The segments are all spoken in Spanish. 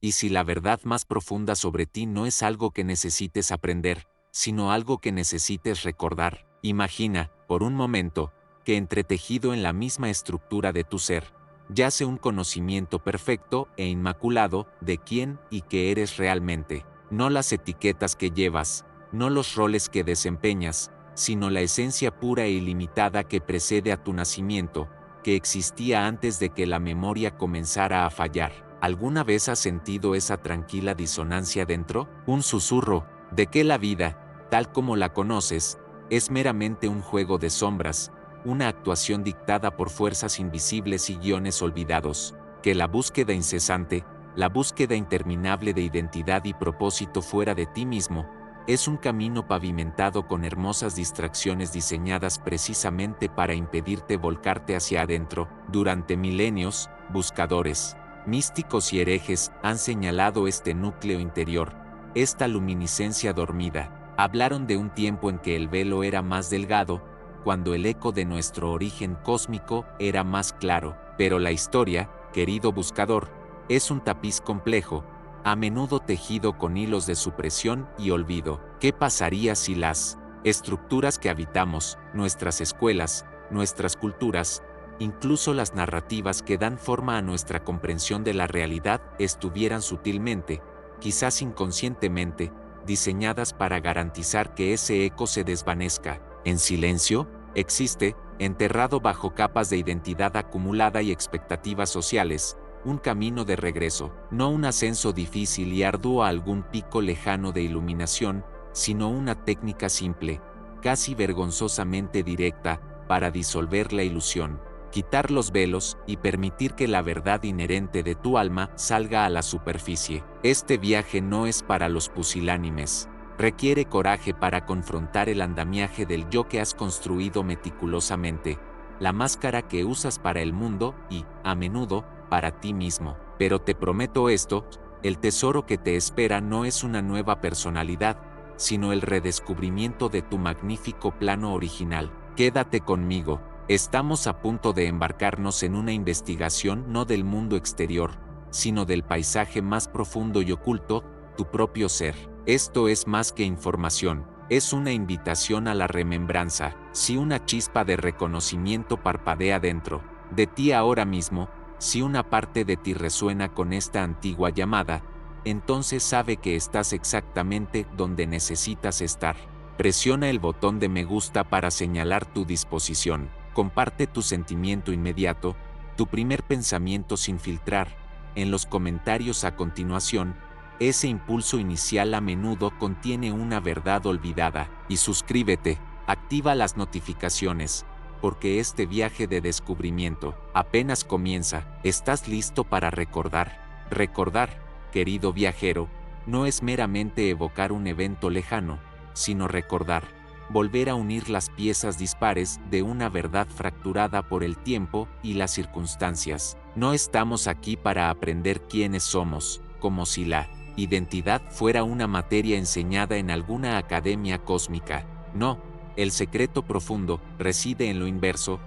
Y si la verdad más profunda sobre ti no es algo que necesites aprender, sino algo que necesites recordar, imagina, por un momento, que entretejido en la misma estructura de tu ser, yace un conocimiento perfecto e inmaculado de quién y qué eres realmente. No las etiquetas que llevas, no los roles que desempeñas, sino la esencia pura e ilimitada que precede a tu nacimiento, que existía antes de que la memoria comenzara a fallar. ¿Alguna vez has sentido esa tranquila disonancia dentro? Un susurro, de que la vida, tal como la conoces, es meramente un juego de sombras, una actuación dictada por fuerzas invisibles y guiones olvidados, que la búsqueda incesante, la búsqueda interminable de identidad y propósito fuera de ti mismo, es un camino pavimentado con hermosas distracciones diseñadas precisamente para impedirte volcarte hacia adentro. Durante milenios, buscadores, místicos y herejes han señalado este núcleo interior, esta luminiscencia dormida. Hablaron de un tiempo en que el velo era más delgado, cuando el eco de nuestro origen cósmico era más claro. Pero la historia, querido buscador, es un tapiz complejo, a menudo tejido con hilos de supresión y olvido. ¿Qué pasaría si las estructuras que habitamos, nuestras escuelas, nuestras culturas, incluso las narrativas que dan forma a nuestra comprensión de la realidad, estuvieran sutilmente, quizás inconscientemente, diseñadas para garantizar que ese eco se desvanezca? En silencio, existe, enterrado bajo capas de identidad acumulada y expectativas sociales, un camino de regreso, no un ascenso difícil y arduo a algún pico lejano de iluminación, sino una técnica simple, casi vergonzosamente directa, para disolver la ilusión, quitar los velos y permitir que la verdad inherente de tu alma salga a la superficie. Este viaje no es para los pusilánimes. Requiere coraje para confrontar el andamiaje del yo que has construido meticulosamente, la máscara que usas para el mundo y, a menudo, para ti mismo. Pero te prometo esto, el tesoro que te espera no es una nueva personalidad, sino el redescubrimiento de tu magnífico plano original. Quédate conmigo, estamos a punto de embarcarnos en una investigación no del mundo exterior, sino del paisaje más profundo y oculto, tu propio ser. Esto es más que información, es una invitación a la remembranza. Si una chispa de reconocimiento parpadea dentro de ti ahora mismo, si una parte de ti resuena con esta antigua llamada, entonces sabe que estás exactamente donde necesitas estar. Presiona el botón de me gusta para señalar tu disposición. Comparte tu sentimiento inmediato, tu primer pensamiento sin filtrar. En los comentarios a continuación, ese impulso inicial a menudo contiene una verdad olvidada. Y suscríbete, activa las notificaciones, porque este viaje de descubrimiento apenas comienza. ¿Estás listo para recordar? Recordar, querido viajero, no es meramente evocar un evento lejano, sino recordar, volver a unir las piezas dispares de una verdad fracturada por el tiempo y las circunstancias. No estamos aquí para aprender quiénes somos, como si la identidad fuera una materia enseñada en alguna academia cósmica. No, el secreto profundo reside en lo inverso.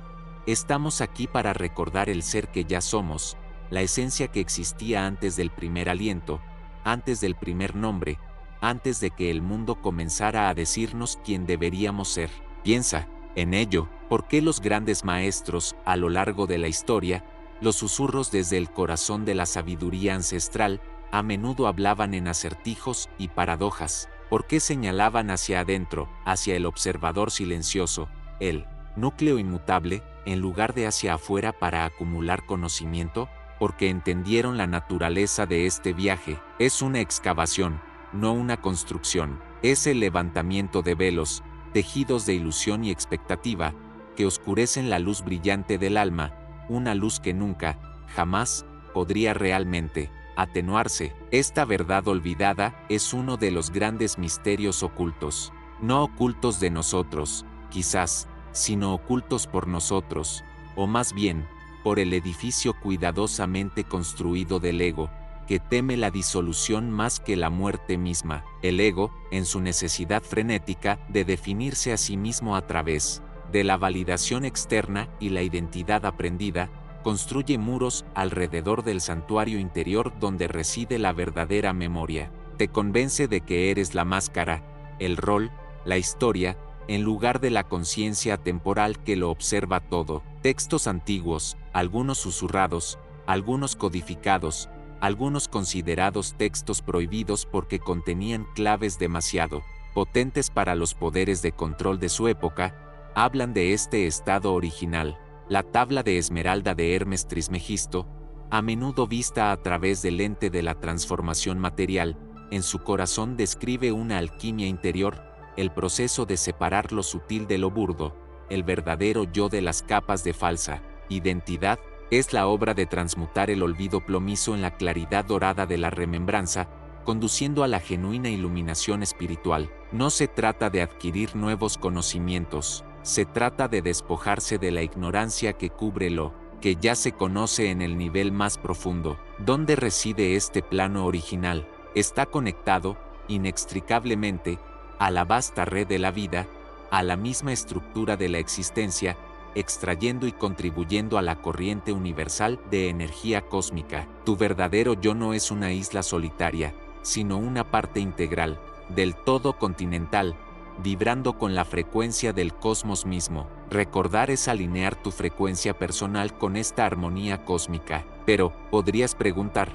Estamos aquí para recordar el ser que ya somos, la esencia que existía antes del primer aliento, antes del primer nombre, antes de que el mundo comenzara a decirnos quién deberíamos ser. Piensa en ello. ¿Por qué los grandes maestros, a lo largo de la historia, los susurros desde el corazón de la sabiduría ancestral, a menudo hablaban en acertijos y paradojas? ¿Por qué señalaban hacia adentro, hacia el observador silencioso, el núcleo inmutable, en lugar de hacia afuera para acumular conocimiento? Porque entendieron la naturaleza de este viaje. Es una excavación, no una construcción. Es el levantamiento de velos, tejidos de ilusión y expectativa, que oscurecen la luz brillante del alma, una luz que nunca, jamás, podría realmente atenuarse. Esta verdad olvidada es uno de los grandes misterios ocultos. No ocultos de nosotros, quizás, sino ocultos por nosotros, o más bien, por el edificio cuidadosamente construido del ego, que teme la disolución más que la muerte misma. El ego, en su necesidad frenética de definirse a sí mismo a través de la validación externa y la identidad aprendida, construye muros alrededor del santuario interior donde reside la verdadera memoria. Te convence de que eres la máscara, el rol, la historia, en lugar de la conciencia temporal que lo observa todo. Textos antiguos, algunos susurrados, algunos codificados, algunos considerados textos prohibidos porque contenían claves demasiado potentes para los poderes de control de su época, hablan de este estado original. La tabla de esmeralda de Hermes Trismegisto, a menudo vista a través del lente de la transformación material, en su corazón describe una alquimia interior, el proceso de separar lo sutil de lo burdo, el verdadero yo de las capas de falsa identidad. Es la obra de transmutar el olvido plomizo en la claridad dorada de la remembranza, conduciendo a la genuina iluminación espiritual. No se trata de adquirir nuevos conocimientos, se trata de despojarse de la ignorancia que cubre lo que ya se conoce en el nivel más profundo. ¿Dónde reside este plano original? Está conectado, inextricablemente, a la vasta red de la vida, a la misma estructura de la existencia, extrayendo y contribuyendo a la corriente universal de energía cósmica. Tu verdadero yo no es una isla solitaria, sino una parte integral, del todo continental, vibrando con la frecuencia del cosmos mismo. Recordar es alinear tu frecuencia personal con esta armonía cósmica. Pero, podrías preguntar,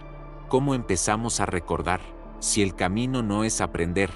¿cómo empezamos a recordar? Si el camino no es aprender,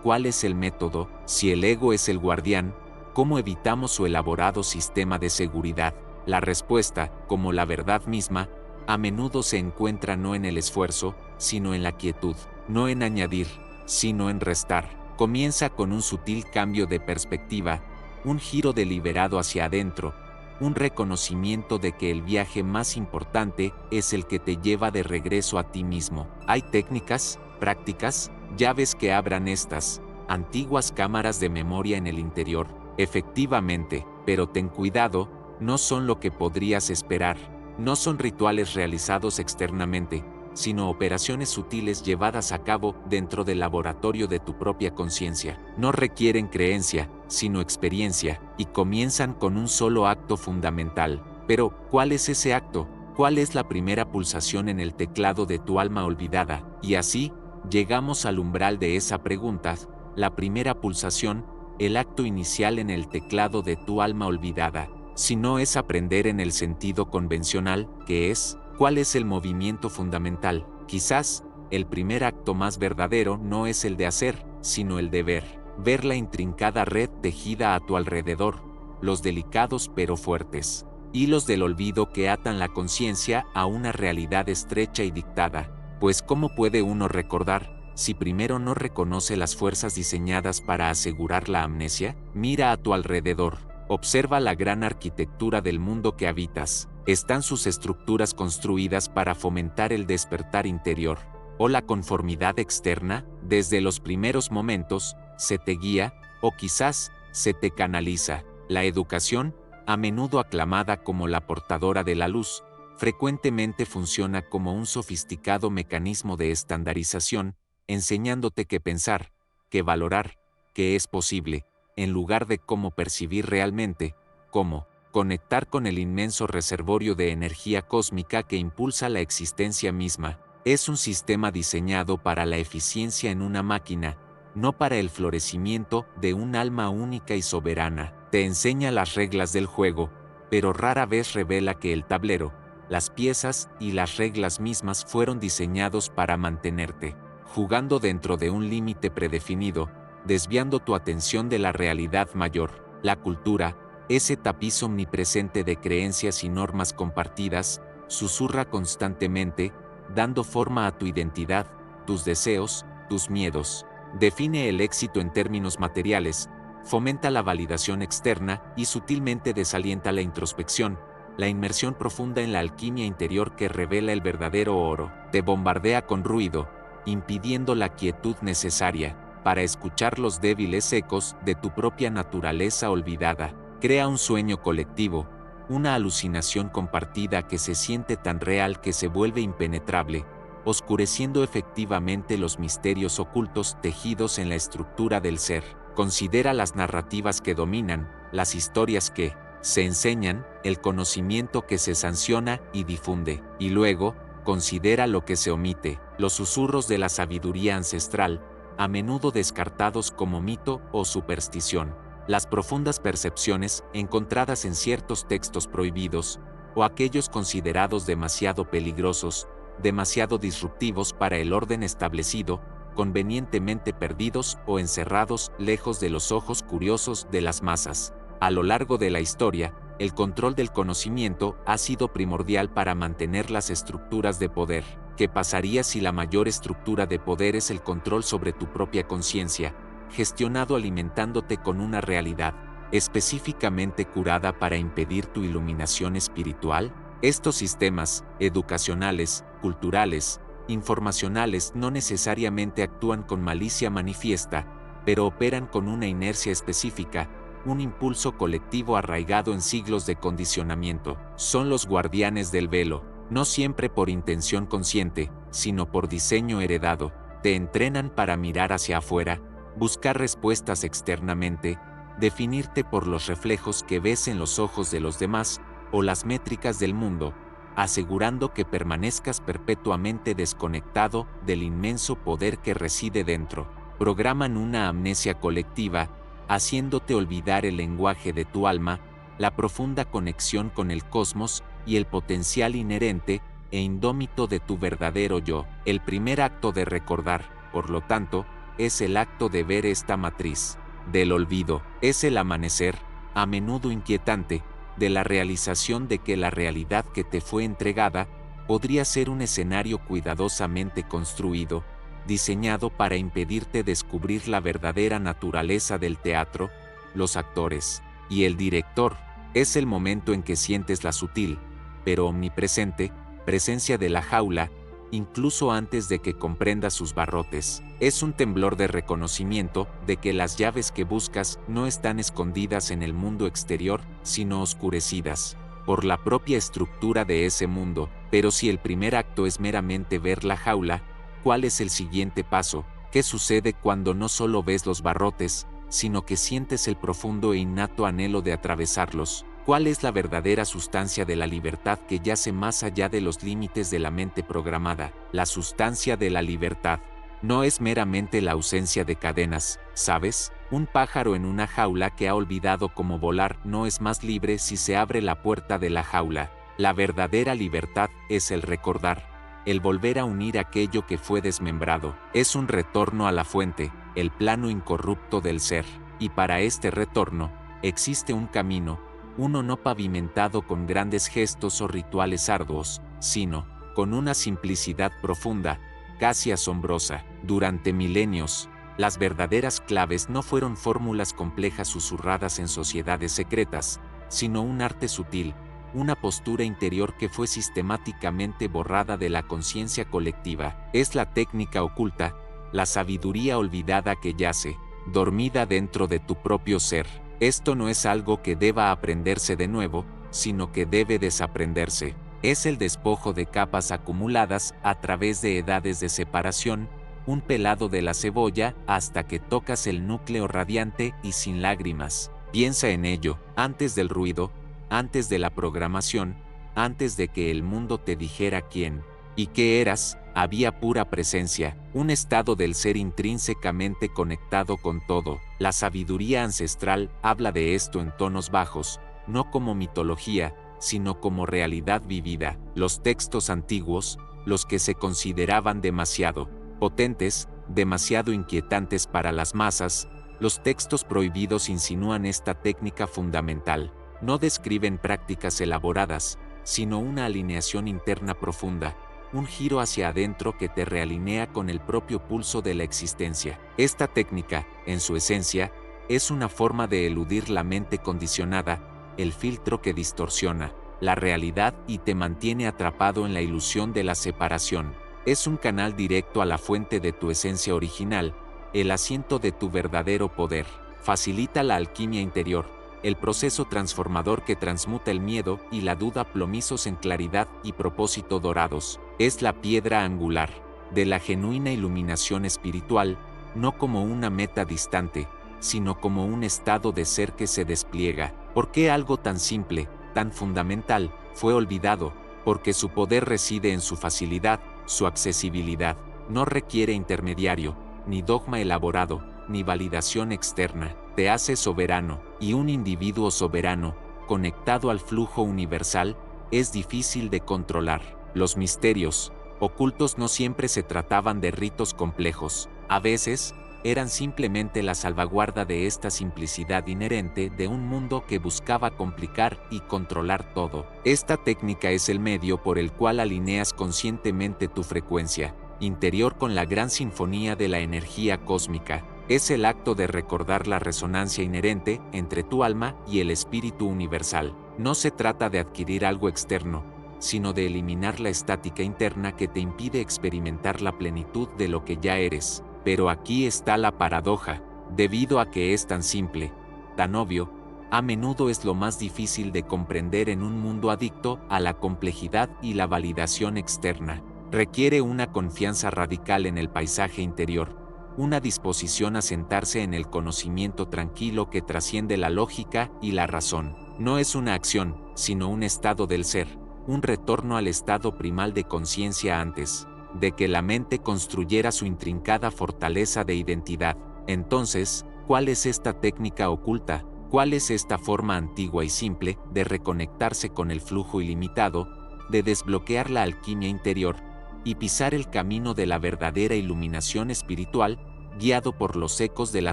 ¿cuál es el método? Si el ego es el guardián, ¿cómo evitamos su elaborado sistema de seguridad? La respuesta, como la verdad misma, a menudo se encuentra no en el esfuerzo, sino en la quietud, no en añadir, sino en restar. Comienza con un sutil cambio de perspectiva, un giro deliberado hacia adentro, un reconocimiento de que el viaje más importante es el que te lleva de regreso a ti mismo. Hay técnicas, prácticas, llaves que abran estas antiguas cámaras de memoria en el interior. Efectivamente, pero ten cuidado, no son lo que podrías esperar. No son rituales realizados externamente, sino operaciones sutiles llevadas a cabo dentro del laboratorio de tu propia conciencia. No requieren creencia, sino experiencia, y comienzan con un solo acto fundamental. Pero, ¿cuál es ese acto? ¿Cuál es la primera pulsación en el teclado de tu alma olvidada? Y así, llegamos al umbral de esa pregunta, la primera pulsación, el acto inicial en el teclado de tu alma olvidada. Si no es aprender en el sentido convencional, ¿qué es? ¿Cuál es el movimiento fundamental? Quizás, el primer acto más verdadero no es el de hacer, sino el de ver. Ver la intrincada red tejida a tu alrededor, los delicados pero fuertes hilos del olvido que atan la conciencia a una realidad estrecha y dictada. Pues ¿cómo puede uno recordar si primero no reconoce las fuerzas diseñadas para asegurar la amnesia? Mira a tu alrededor, observa la gran arquitectura del mundo que habitas. ¿Están sus estructuras construidas para fomentar el despertar interior, o la conformidad externa? Desde los primeros momentos, se te guía, o quizás, se te canaliza. La educación, a menudo aclamada como la portadora de la luz, frecuentemente funciona como un sofisticado mecanismo de estandarización, enseñándote qué pensar, qué valorar, qué es posible, en lugar de cómo percibir realmente, cómo conectar con el inmenso reservorio de energía cósmica que impulsa la existencia misma. Es un sistema diseñado para la eficiencia en una máquina, no para el florecimiento de un alma única y soberana. Te enseña las reglas del juego, pero rara vez revela que el tablero, las piezas y las reglas mismas fueron diseñados para mantenerte jugando dentro de un límite predefinido, desviando tu atención de la realidad mayor. La cultura, ese tapiz omnipresente de creencias y normas compartidas, susurra constantemente, dando forma a tu identidad, tus deseos, tus miedos. Define el éxito en términos materiales, fomenta la validación externa y sutilmente desalienta la introspección, la inmersión profunda en la alquimia interior que revela el verdadero oro. Te bombardea con ruido, impidiendo la quietud necesaria para escuchar los débiles ecos de tu propia naturaleza olvidada. Crea un sueño colectivo, una alucinación compartida que se siente tan real que se vuelve impenetrable, oscureciendo efectivamente los misterios ocultos tejidos en la estructura del ser. Considera las narrativas que dominan, las historias que se enseñan, el conocimiento que se sanciona y difunde, y luego, considera lo que se omite, los susurros de la sabiduría ancestral, a menudo descartados como mito o superstición, las profundas percepciones encontradas en ciertos textos prohibidos, o aquellos considerados demasiado peligrosos, demasiado disruptivos para el orden establecido, convenientemente perdidos o encerrados lejos de los ojos curiosos de las masas. A lo largo de la historia, el control del conocimiento ha sido primordial para mantener las estructuras de poder. ¿Qué pasaría si la mayor estructura de poder es el control sobre tu propia conciencia, gestionado alimentándote con una realidad específicamente curada para impedir tu iluminación espiritual? Estos sistemas, educacionales, culturales, informacionales no necesariamente actúan con malicia manifiesta, pero operan con una inercia específica, un impulso colectivo arraigado en siglos de condicionamiento. Son los guardianes del velo, no siempre por intención consciente, sino por diseño heredado. Te entrenan para mirar hacia afuera, buscar respuestas externamente, definirte por los reflejos que ves en los ojos de los demás o las métricas del mundo, asegurando que permanezcas perpetuamente desconectado del inmenso poder que reside dentro. Programan una amnesia colectiva, haciéndote olvidar el lenguaje de tu alma, la profunda conexión con el cosmos y el potencial inherente e indómito de tu verdadero yo. El primer acto de recordar, por lo tanto, es el acto de ver esta matriz del olvido. Es el amanecer, a menudo inquietante, de la realización de que la realidad que te fue entregada podría ser un escenario cuidadosamente construido, diseñado para impedirte descubrir la verdadera naturaleza del teatro, los actores y el director. Es el momento en que sientes la sutil, pero omnipresente, presencia de la jaula, incluso antes de que comprendas sus barrotes. Es un temblor de reconocimiento de que las llaves que buscas no están escondidas en el mundo exterior, sino oscurecidas por la propia estructura de ese mundo. Pero si el primer acto es meramente ver la jaula, ¿cuál es el siguiente paso? ¿Qué sucede cuando no solo ves los barrotes, sino que sientes el profundo e innato anhelo de atravesarlos? ¿Cuál es la verdadera sustancia de la libertad que yace más allá de los límites de la mente programada? La sustancia de la libertad no es meramente la ausencia de cadenas, ¿sabes? Un pájaro en una jaula que ha olvidado cómo volar no es más libre si se abre la puerta de la jaula. La verdadera libertad es el recordar, el volver a unir aquello que fue desmembrado. Es un retorno a la fuente, el plano incorrupto del ser. Y para este retorno, existe un camino, uno no pavimentado con grandes gestos o rituales arduos, sino con una simplicidad profunda, casi asombrosa. Durante milenios, las verdaderas claves no fueron fórmulas complejas susurradas en sociedades secretas, sino un arte sutil, una postura interior que fue sistemáticamente borrada de la conciencia colectiva. Es la técnica oculta, la sabiduría olvidada que yace, dormida dentro de tu propio ser. Esto no es algo que deba aprenderse de nuevo, sino que debe desaprenderse. Es el despojo de capas acumuladas a través de edades de separación, un pelado de la cebolla hasta que tocas el núcleo radiante y sin lágrimas. Piensa en ello, antes del ruido, antes de la programación, antes de que el mundo te dijera quién y qué eras, había pura presencia, un estado del ser intrínsecamente conectado con todo. La sabiduría ancestral habla de esto en tonos bajos, no como mitología, sino como realidad vivida. Los textos antiguos, los que se consideraban demasiado potentes, demasiado inquietantes para las masas, los textos prohibidos insinúan esta técnica fundamental. No describen prácticas elaboradas, sino una alineación interna profunda, un giro hacia adentro que te realinea con el propio pulso de la existencia. Esta técnica, en su esencia, es una forma de eludir la mente condicionada, el filtro que distorsiona la realidad y te mantiene atrapado en la ilusión de la separación. Es un canal directo a la fuente de tu esencia original, el asiento de tu verdadero poder. Facilita la alquimia interior, el proceso transformador que transmuta el miedo y la duda plomizos en claridad y propósito dorados. Es la piedra angular de la genuina iluminación espiritual, no como una meta distante, sino como un estado de ser que se despliega. ¿Por qué algo tan simple, tan fundamental, fue olvidado? Porque su poder reside en su facilidad, su accesibilidad. No requiere intermediario, ni dogma elaborado, ni validación externa. Te hace soberano, y un individuo soberano, conectado al flujo universal, es difícil de controlar. Los misterios ocultos no siempre se trataban de ritos complejos. A veces, eran simplemente la salvaguarda de esta simplicidad inherente de un mundo que buscaba complicar y controlar todo. Esta técnica es el medio por el cual alineas conscientemente tu frecuencia interior con la gran sinfonía de la energía cósmica. Es el acto de recordar la resonancia inherente entre tu alma y el espíritu universal. No se trata de adquirir algo externo, sino de eliminar la estática interna que te impide experimentar la plenitud de lo que ya eres. Pero aquí está la paradoja. Debido a que es tan simple, tan obvio, a menudo es lo más difícil de comprender en un mundo adicto a la complejidad y la validación externa. Requiere una confianza radical en el paisaje interior, una disposición a sentarse en el conocimiento tranquilo que trasciende la lógica y la razón. No es una acción, sino un estado del ser, un retorno al estado primal de conciencia antes de que la mente construyera su intrincada fortaleza de identidad. Entonces, ¿cuál es esta técnica oculta? ¿Cuál es esta forma antigua y simple de reconectarse con el flujo ilimitado, de desbloquear la alquimia interior y pisar el camino de la verdadera iluminación espiritual, guiado por los ecos de la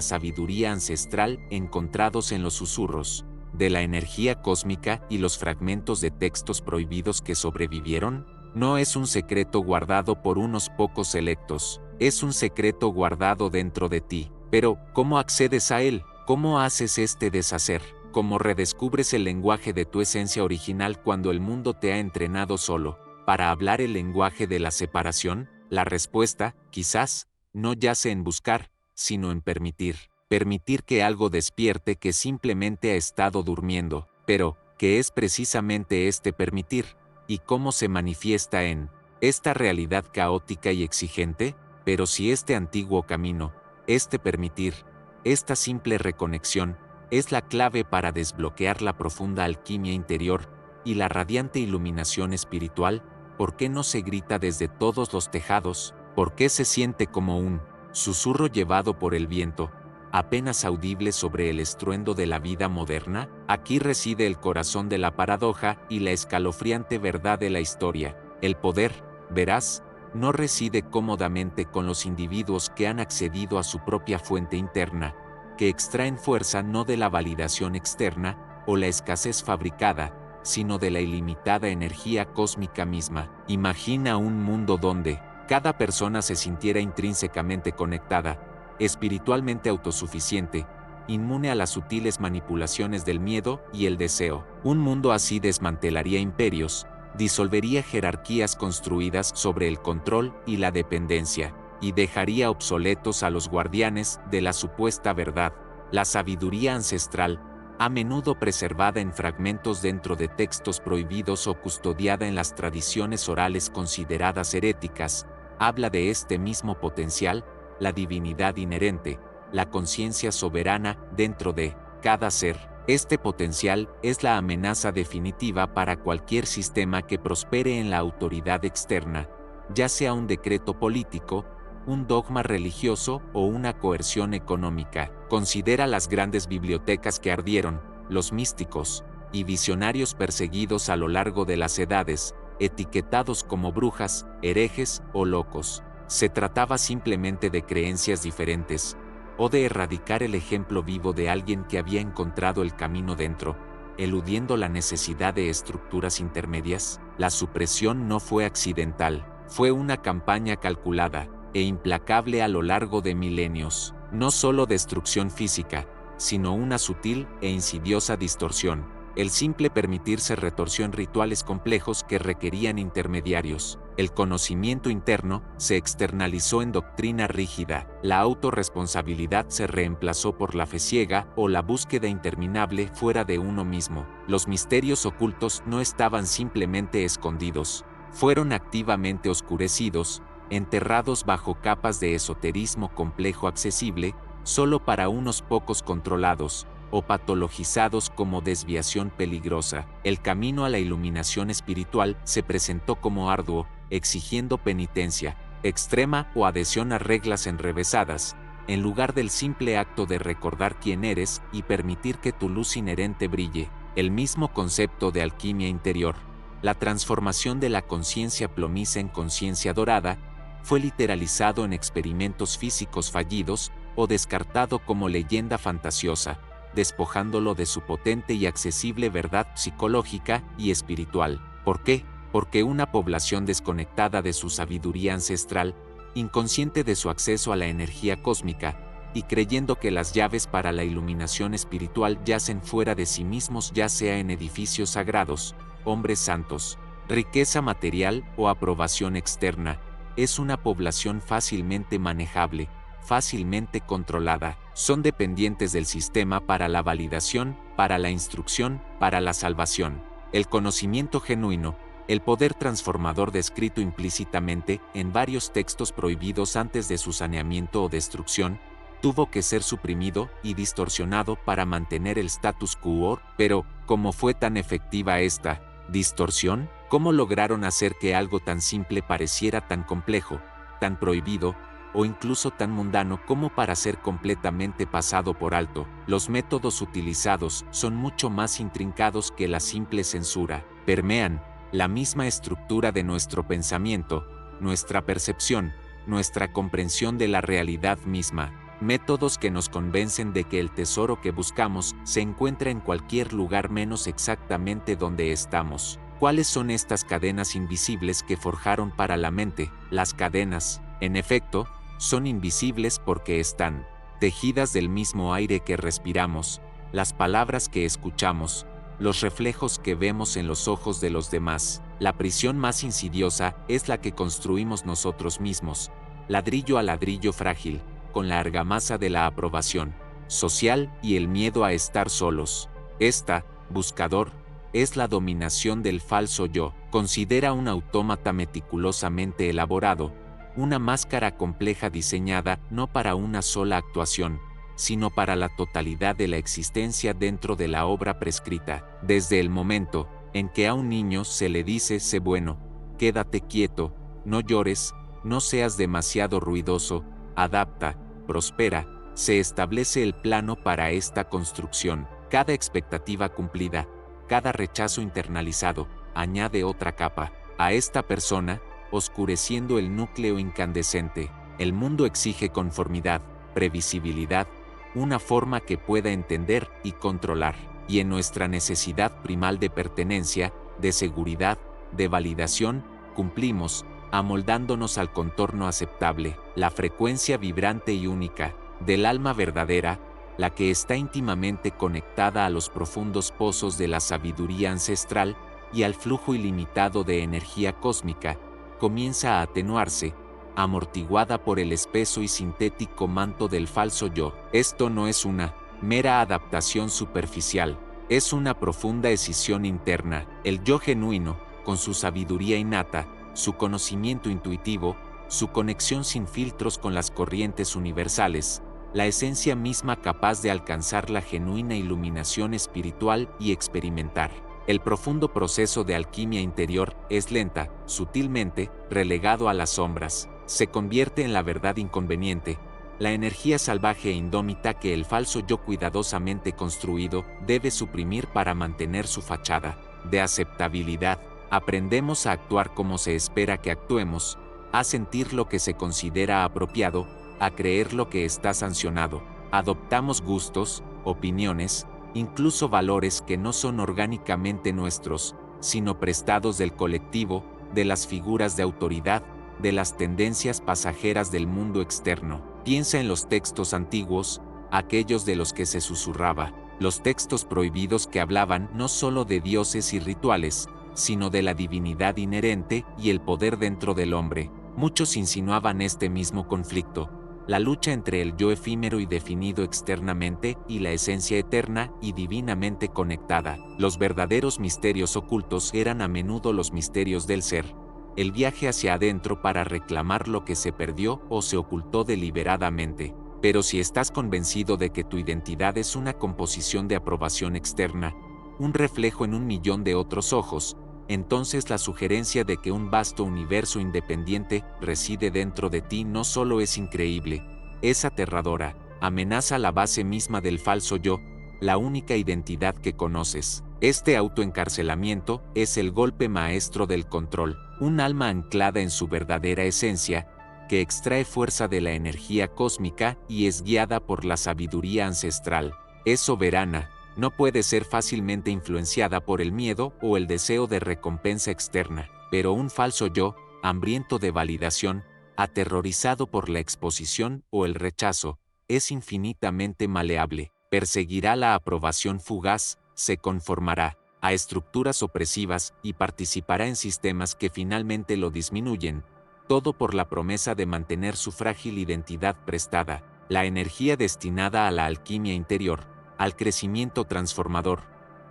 sabiduría ancestral encontrados en los susurros de la energía cósmica y los fragmentos de textos prohibidos que sobrevivieron? No es un secreto guardado por unos pocos selectos, es un secreto guardado dentro de ti. Pero, ¿cómo accedes a él? ¿Cómo haces este deshacer? ¿Cómo redescubres el lenguaje de tu esencia original cuando el mundo te ha entrenado solo para hablar el lenguaje de la separación? La respuesta, quizás, no yace en buscar, sino en permitir. Permitir que algo despierte que simplemente ha estado durmiendo. Pero, ¿qué es precisamente este permitir? ¿Y cómo se manifiesta en esta realidad caótica y exigente? Pero si este antiguo camino, este permitir, esta simple reconexión, es la clave para desbloquear la profunda alquimia interior y la radiante iluminación espiritual, ¿por qué no se grita desde todos los tejados? ¿Por qué se siente como un susurro llevado por el viento, apenas audible sobre el estruendo de la vida moderna? Aquí reside el corazón de la paradoja y la escalofriante verdad de la historia. El poder, verás, no reside cómodamente con los individuos que han accedido a su propia fuente interna, que extraen fuerza no de la validación externa o la escasez fabricada, sino de la ilimitada energía cósmica misma. Imagina un mundo donde cada persona se sintiera intrínsecamente conectada, espiritualmente autosuficiente, inmune a las sutiles manipulaciones del miedo y el deseo. Un mundo así desmantelaría imperios, disolvería jerarquías construidas sobre el control y la dependencia, y dejaría obsoletos a los guardianes de la supuesta verdad. La sabiduría ancestral, a menudo preservada en fragmentos dentro de textos prohibidos o custodiada en las tradiciones orales consideradas heréticas, habla de este mismo potencial, la divinidad inherente, la conciencia soberana dentro de cada ser. Este potencial es la amenaza definitiva para cualquier sistema que prospere en la autoridad externa, ya sea un decreto político, un dogma religioso o una coerción económica. Considera las grandes bibliotecas que ardieron, los místicos y visionarios perseguidos a lo largo de las edades, etiquetados como brujas, herejes o locos. Se trataba simplemente de creencias diferentes, o de erradicar el ejemplo vivo de alguien que había encontrado el camino dentro, eludiendo la necesidad de estructuras intermedias. La supresión no fue accidental, fue una campaña calculada e implacable a lo largo de milenios. No solo destrucción física, sino una sutil e insidiosa distorsión. El simple permitirse retorció en rituales complejos que requerían intermediarios. El conocimiento interno se externalizó en doctrina rígida. La autorresponsabilidad se reemplazó por la fe ciega o la búsqueda interminable fuera de uno mismo. Los misterios ocultos no estaban simplemente escondidos, fueron activamente oscurecidos, enterrados bajo capas de esoterismo complejo accesible, solo para unos pocos controlados, o patologizados como desviación peligrosa. El camino a la iluminación espiritual se presentó como arduo, exigiendo penitencia extrema o adhesión a reglas enrevesadas, en lugar del simple acto de recordar quién eres y permitir que tu luz inherente brille. El mismo concepto de alquimia interior, la transformación de la conciencia plomiza en conciencia dorada, fue literalizado en experimentos físicos fallidos o descartado como leyenda fantasiosa, despojándolo de su potente y accesible verdad psicológica y espiritual. ¿Por qué? Porque una población desconectada de su sabiduría ancestral, inconsciente de su acceso a la energía cósmica, y creyendo que las llaves para la iluminación espiritual yacen fuera de sí mismos, ya sea en edificios sagrados, hombres santos, riqueza material o aprobación externa, es una población fácilmente manejable, fácilmente controlada. Son dependientes del sistema para la validación, para la instrucción, para la salvación. El conocimiento genuino, el poder transformador descrito implícitamente en varios textos prohibidos antes de su saneamiento o destrucción, tuvo que ser suprimido y distorsionado para mantener el status quo. Pero, ¿cómo fue tan efectiva esta distorsión? ¿Cómo lograron hacer que algo tan simple pareciera tan complejo, tan prohibido, o incluso tan mundano como para ser completamente pasado por alto? Los métodos utilizados son mucho más intrincados que la simple censura. Permean la misma estructura de nuestro pensamiento, nuestra percepción, nuestra comprensión de la realidad misma. Métodos que nos convencen de que el tesoro que buscamos se encuentra en cualquier lugar menos exactamente donde estamos. ¿Cuáles son estas cadenas invisibles que forjaron para la mente? Las cadenas, en efecto, son invisibles porque están tejidas del mismo aire que respiramos, las palabras que escuchamos, los reflejos que vemos en los ojos de los demás. La prisión más insidiosa es la que construimos nosotros mismos, ladrillo a ladrillo frágil, con la argamasa de la aprobación social y el miedo a estar solos. Esta, buscador, es la dominación del falso yo. Considera un autómata meticulosamente elaborado, una máscara compleja diseñada no para una sola actuación, sino para la totalidad de la existencia dentro de la obra prescrita. Desde el momento en que a un niño se le dice sé bueno, quédate quieto, no llores, no seas demasiado ruidoso, adapta, prospera, se establece el plano para esta construcción. Cada expectativa cumplida, cada rechazo internalizado, añade otra capa a esta persona, oscureciendo el núcleo incandescente. El mundo exige conformidad, previsibilidad, una forma que pueda entender y controlar. Y en nuestra necesidad primal de pertenencia, de seguridad, de validación, cumplimos, amoldándonos al contorno aceptable, la frecuencia vibrante y única del alma verdadera, la que está íntimamente conectada a los profundos pozos de la sabiduría ancestral y al flujo ilimitado de energía cósmica, comienza a atenuarse, amortiguada por el espeso y sintético manto del falso yo. Esto no es una mera adaptación superficial, es una profunda escisión interna. El yo genuino, con su sabiduría innata, su conocimiento intuitivo, su conexión sin filtros con las corrientes universales, la esencia misma capaz de alcanzar la genuina iluminación espiritual y experimentar el profundo proceso de alquimia interior, es lenta, sutilmente, relegado a las sombras, se convierte en la verdad inconveniente, la energía salvaje e indómita que el falso yo cuidadosamente construido debe suprimir para mantener su fachada de aceptabilidad. Aprendemos a actuar como se espera que actuemos, a sentir lo que se considera apropiado, a creer lo que está sancionado. Adoptamos gustos, opiniones, incluso valores que no son orgánicamente nuestros, sino prestados del colectivo, de las figuras de autoridad, de las tendencias pasajeras del mundo externo. Piensa en los textos antiguos, aquellos de los que se susurraba, los textos prohibidos que hablaban no solo de dioses y rituales, sino de la divinidad inherente y el poder dentro del hombre. Muchos insinuaban este mismo conflicto, la lucha entre el yo efímero y definido externamente y la esencia eterna y divinamente conectada. Los verdaderos misterios ocultos eran a menudo los misterios del ser, el viaje hacia adentro para reclamar lo que se perdió o se ocultó deliberadamente. Pero si estás convencido de que tu identidad es una composición de aprobación externa, un reflejo en un millón de otros ojos, entonces la sugerencia de que un vasto universo independiente reside dentro de ti no solo es increíble, es aterradora, amenaza la base misma del falso yo, la única identidad que conoces. Este autoencarcelamiento es el golpe maestro del control, un alma anclada en su verdadera esencia, que extrae fuerza de la energía cósmica y es guiada por la sabiduría ancestral. Es soberana, no puede ser fácilmente influenciada por el miedo o el deseo de recompensa externa, pero un falso yo, hambriento de validación, aterrorizado por la exposición o el rechazo, es infinitamente maleable, perseguirá la aprobación fugaz, se conformará a estructuras opresivas y participará en sistemas que finalmente lo disminuyen, todo por la promesa de mantener su frágil identidad prestada, la energía destinada a la alquimia interior, al crecimiento transformador,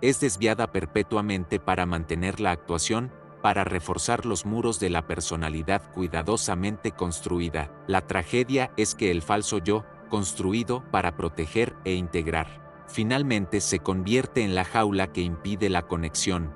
es desviada perpetuamente para mantener la actuación, para reforzar los muros de la personalidad cuidadosamente construida. La tragedia es que el falso yo, construido para proteger e integrar, finalmente se convierte en la jaula que impide la conexión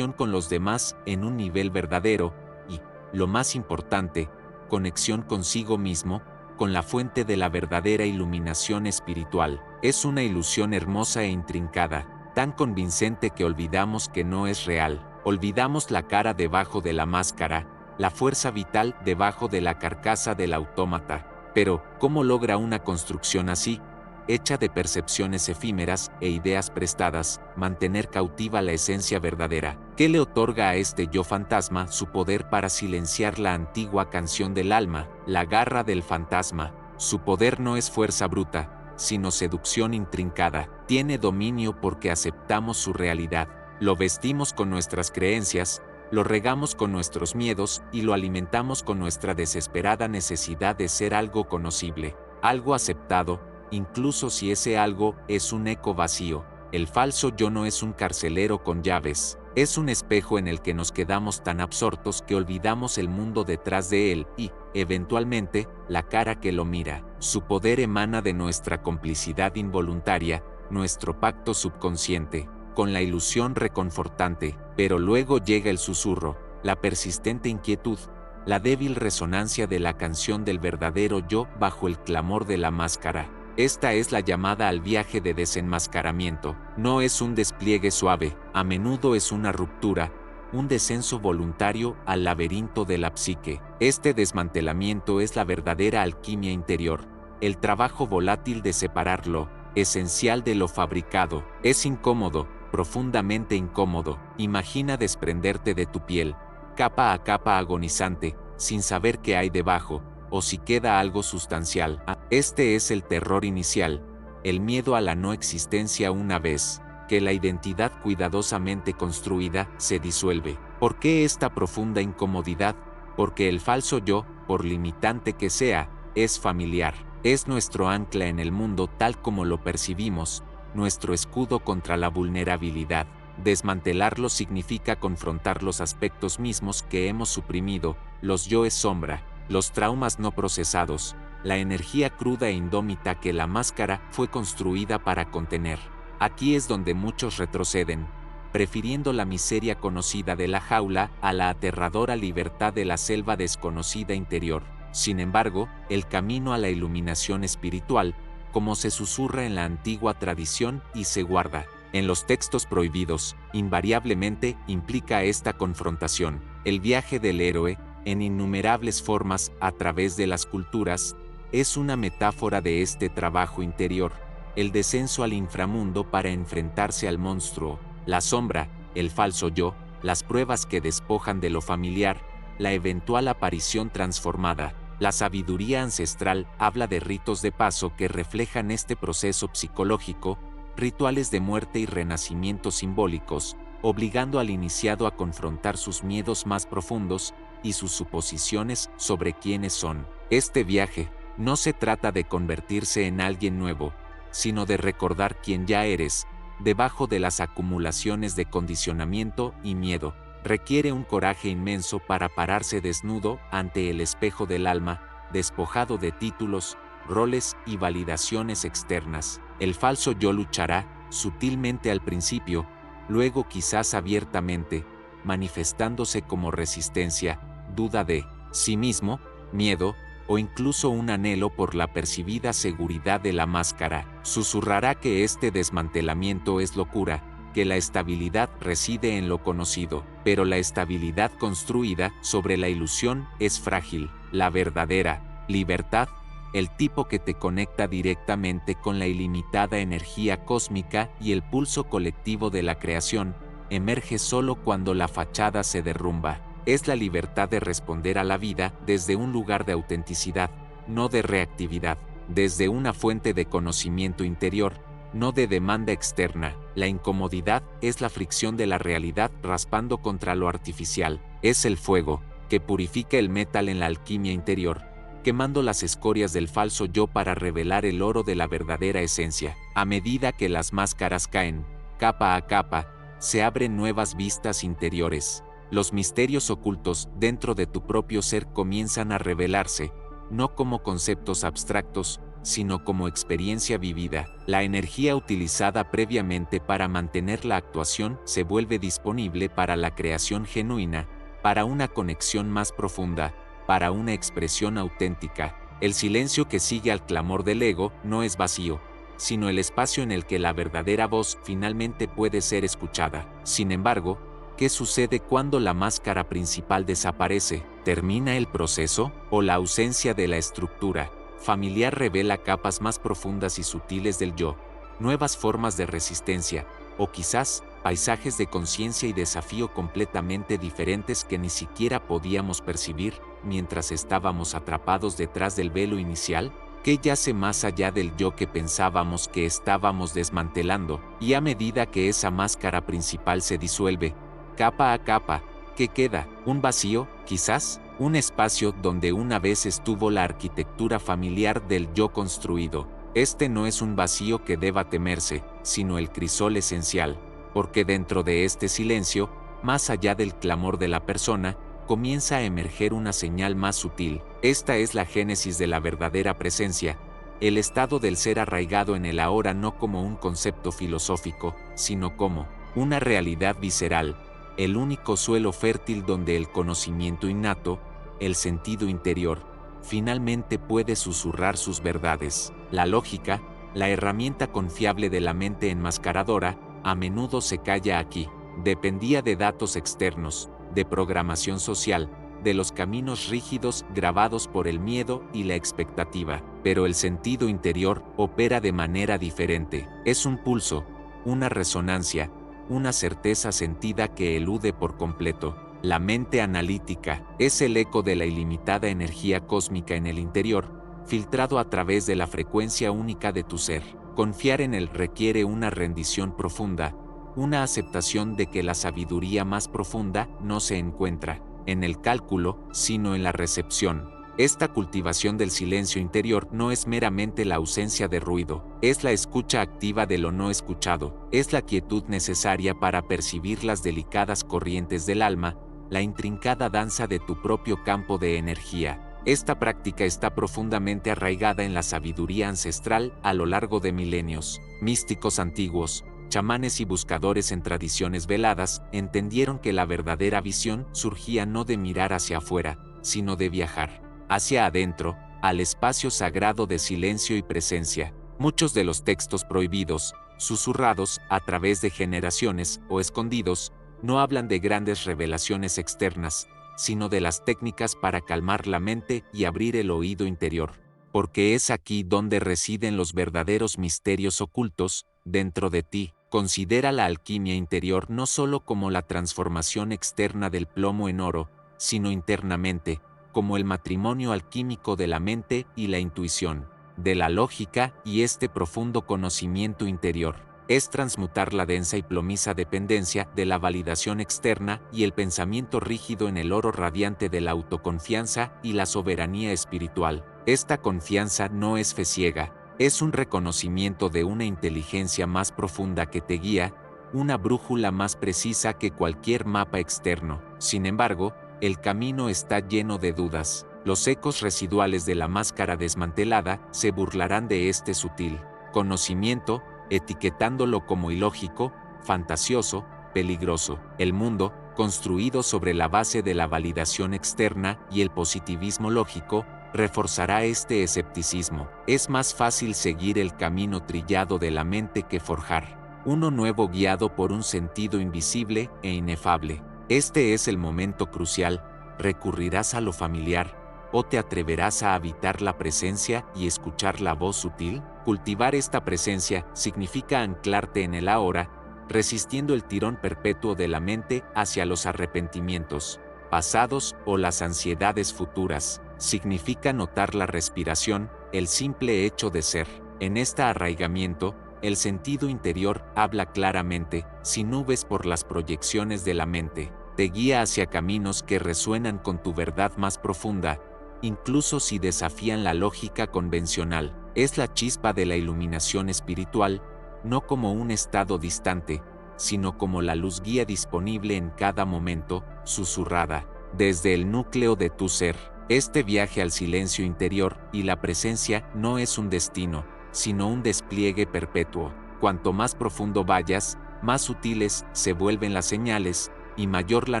con los demás en un nivel verdadero, y, lo más importante, conexión consigo mismo, con la fuente de la verdadera iluminación espiritual. Es una ilusión hermosa e intrincada, tan convincente que olvidamos que no es real. Olvidamos la cara debajo de la máscara, la fuerza vital debajo de la carcasa del autómata. Pero, ¿cómo logra una construcción así, hecha de percepciones efímeras e ideas prestadas, mantener cautiva la esencia verdadera? ¿Qué le otorga a este yo fantasma su poder para silenciar la antigua canción del alma, la garra del fantasma? Su poder no es fuerza bruta, sino seducción intrincada. Tiene dominio porque aceptamos su realidad. Lo vestimos con nuestras creencias, lo regamos con nuestros miedos y lo alimentamos con nuestra desesperada necesidad de ser algo conocible, algo aceptado, incluso si ese algo es un eco vacío. El falso yo no es un carcelero con llaves, es un espejo en el que nos quedamos tan absortos que olvidamos el mundo detrás de él y, eventualmente, la cara que lo mira. Su poder emana de nuestra complicidad involuntaria, nuestro pacto subconsciente con la ilusión reconfortante, pero luego llega el susurro, la persistente inquietud, la débil resonancia de la canción del verdadero yo bajo el clamor de la máscara. Esta es la llamada al viaje de desenmascaramiento. No es un despliegue suave, a menudo es una ruptura, un descenso voluntario al laberinto de la psique. Este desmantelamiento es la verdadera alquimia interior, el trabajo volátil de separar lo esencial de lo fabricado. Es incómodo, profundamente incómodo. Imagina desprenderte de tu piel, capa a capa agonizante, sin saber qué hay debajo, o si queda algo sustancial. Este es el terror inicial, el miedo a la no existencia una vez que la identidad cuidadosamente construida se disuelve. ¿Por qué esta profunda incomodidad? Porque el falso yo, por limitante que sea, es familiar. Es nuestro ancla en el mundo tal como lo percibimos, nuestro escudo contra la vulnerabilidad. Desmantelarlo significa confrontar los aspectos mismos que hemos suprimido, los yoes sombra, los traumas no procesados, la energía cruda e indómita que la máscara fue construida para contener. Aquí es donde muchos retroceden, prefiriendo la miseria conocida de la jaula a la aterradora libertad de la selva desconocida interior. Sin embargo, el camino a la iluminación espiritual, como se susurra en la antigua tradición y se guarda en los textos prohibidos, invariablemente implica esta confrontación. El viaje del héroe, en innumerables formas a través de las culturas, es una metáfora de este trabajo interior, el descenso al inframundo para enfrentarse al monstruo, la sombra, el falso yo, las pruebas que despojan de lo familiar, la eventual aparición transformada. La sabiduría ancestral habla de ritos de paso que reflejan este proceso psicológico, rituales de muerte y renacimiento simbólicos, obligando al iniciado a confrontar sus miedos más profundos y sus suposiciones sobre quiénes son. Este viaje no se trata de convertirse en alguien nuevo, sino de recordar quién ya eres, debajo de las acumulaciones de condicionamiento y miedo. Requiere un coraje inmenso para pararse desnudo ante el espejo del alma, despojado de títulos, roles y validaciones externas. El falso yo luchará, sutilmente al principio, luego quizás abiertamente, manifestándose como resistencia, duda de sí mismo, miedo, o incluso un anhelo por la percibida seguridad de la máscara. Susurrará que este desmantelamiento es locura, que la estabilidad reside en lo conocido, pero la estabilidad construida sobre la ilusión es frágil. La verdadera libertad, el tipo que te conecta directamente con la ilimitada energía cósmica y el pulso colectivo de la creación, emerge solo cuando la fachada se derrumba. Es la libertad de responder a la vida desde un lugar de autenticidad, no de reactividad, desde una fuente de conocimiento interior, no de demanda externa. La incomodidad es la fricción de la realidad raspando contra lo artificial. Es el fuego, que purifica el metal en la alquimia interior, quemando las escorias del falso yo para revelar el oro de la verdadera esencia. A medida que las máscaras caen, capa a capa, se abren nuevas vistas interiores. Los misterios ocultos dentro de tu propio ser comienzan a revelarse, no como conceptos abstractos, sino como experiencia vivida. La energía utilizada previamente para mantener la actuación se vuelve disponible para la creación genuina, para una conexión más profunda, para una expresión auténtica. El silencio que sigue al clamor del ego no es vacío, sino el espacio en el que la verdadera voz finalmente puede ser escuchada. Sin embargo, ¿qué sucede cuando la máscara principal desaparece? ¿Termina el proceso? ¿O la ausencia de la estructura familiar revela capas más profundas y sutiles del yo, nuevas formas de resistencia, o quizás paisajes de conciencia y desafío completamente diferentes que ni siquiera podíamos percibir mientras estábamos atrapados detrás del velo inicial? ¿Qué yace más allá del yo que pensábamos que estábamos desmantelando? Y a medida que esa máscara principal se disuelve, capa a capa, ¿qué queda? ¿Un vacío, quizás? Un espacio donde una vez estuvo la arquitectura familiar del yo construido. Este no es un vacío que deba temerse, sino el crisol esencial, porque dentro de este silencio, más allá del clamor de la persona, comienza a emerger una señal más sutil. Esta es la génesis de la verdadera presencia, el estado del ser arraigado en el ahora no como un concepto filosófico, sino como una realidad visceral, el único suelo fértil donde el conocimiento innato, el sentido interior, finalmente puede susurrar sus verdades. La lógica, la herramienta confiable de la mente enmascaradora, a menudo se calla aquí. Dependía de datos externos, de programación social, de los caminos rígidos grabados por el miedo y la expectativa. Pero el sentido interior opera de manera diferente. Es un pulso, una resonancia, una certeza sentida que elude por completo. La mente analítica es el eco de la ilimitada energía cósmica en el interior, filtrado a través de la frecuencia única de tu ser. Confiar en él requiere una rendición profunda, una aceptación de que la sabiduría más profunda no se encuentra en el cálculo, sino en la recepción. Esta cultivación del silencio interior no es meramente la ausencia de ruido, es la escucha activa de lo no escuchado, es la quietud necesaria para percibir las delicadas corrientes del alma, la intrincada danza de tu propio campo de energía. Esta práctica está profundamente arraigada en la sabiduría ancestral a lo largo de milenios. Místicos antiguos, chamanes y buscadores en tradiciones veladas entendieron que la verdadera visión surgía no de mirar hacia afuera, sino de viajar hacia adentro, al espacio sagrado de silencio y presencia. Muchos de los textos prohibidos, susurrados a través de generaciones o escondidos, no hablan de grandes revelaciones externas, sino de las técnicas para calmar la mente y abrir el oído interior. Porque es aquí donde residen los verdaderos misterios ocultos, dentro de ti. Considera la alquimia interior no solo como la transformación externa del plomo en oro, sino internamente, como el matrimonio alquímico de la mente y la intuición, de la lógica y este profundo conocimiento interior. Es transmutar la densa y plomiza dependencia de la validación externa y el pensamiento rígido en el oro radiante de la autoconfianza y la soberanía espiritual. Esta confianza no es fe ciega, es un reconocimiento de una inteligencia más profunda que te guía, una brújula más precisa que cualquier mapa externo. Sin embargo, el camino está lleno de dudas. Los ecos residuales de la máscara desmantelada se burlarán de este sutil conocimiento, etiquetándolo como ilógico, fantasioso, peligroso. El mundo, construido sobre la base de la validación externa y el positivismo lógico, reforzará este escepticismo. Es más fácil seguir el camino trillado de la mente que forjar uno nuevo guiado por un sentido invisible e inefable. Este es el momento crucial. ¿Recurrirás a lo familiar o te atreverás a habitar la presencia y escuchar la voz sutil? Cultivar esta presencia significa anclarte en el ahora, resistiendo el tirón perpetuo de la mente hacia los arrepentimientos pasados o las ansiedades futuras. Significa notar la respiración, el simple hecho de ser. En este arraigamiento, el sentido interior habla claramente, sin nubes por las proyecciones de la mente. Te guía hacia caminos que resuenan con tu verdad más profunda, incluso si desafían la lógica convencional. Es la chispa de la iluminación espiritual, no como un estado distante, sino como la luz guía disponible en cada momento, susurrada, desde el núcleo de tu ser. Este viaje al silencio interior y la presencia no es un destino, sino un despliegue perpetuo. Cuanto más profundo vayas, más sutiles se vuelven las señales, y mayor la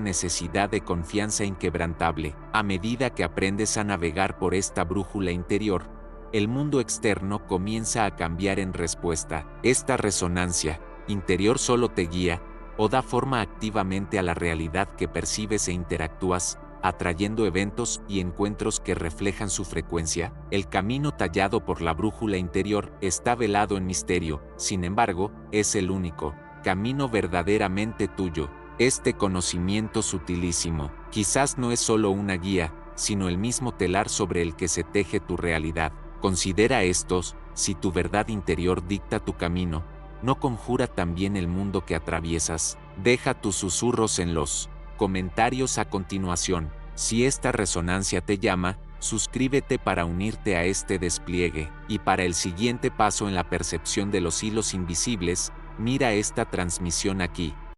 necesidad de confianza inquebrantable. A medida que aprendes a navegar por esta brújula interior, el mundo externo comienza a cambiar en respuesta. Esta resonancia interior solo te guía, o da forma activamente a la realidad que percibes e interactúas, atrayendo eventos y encuentros que reflejan su frecuencia. El camino tallado por la brújula interior está velado en misterio, sin embargo, es el único camino verdaderamente tuyo. Este conocimiento sutilísimo, quizás no es solo una guía, sino el mismo telar sobre el que se teje tu realidad. Considera estos: si tu verdad interior dicta tu camino, ¿no conjura también el mundo que atraviesas? Deja tus susurros en los comentarios a continuación. Si esta resonancia te llama, suscríbete para unirte a este despliegue, y para el siguiente paso en la percepción de los hilos invisibles, mira esta transmisión aquí.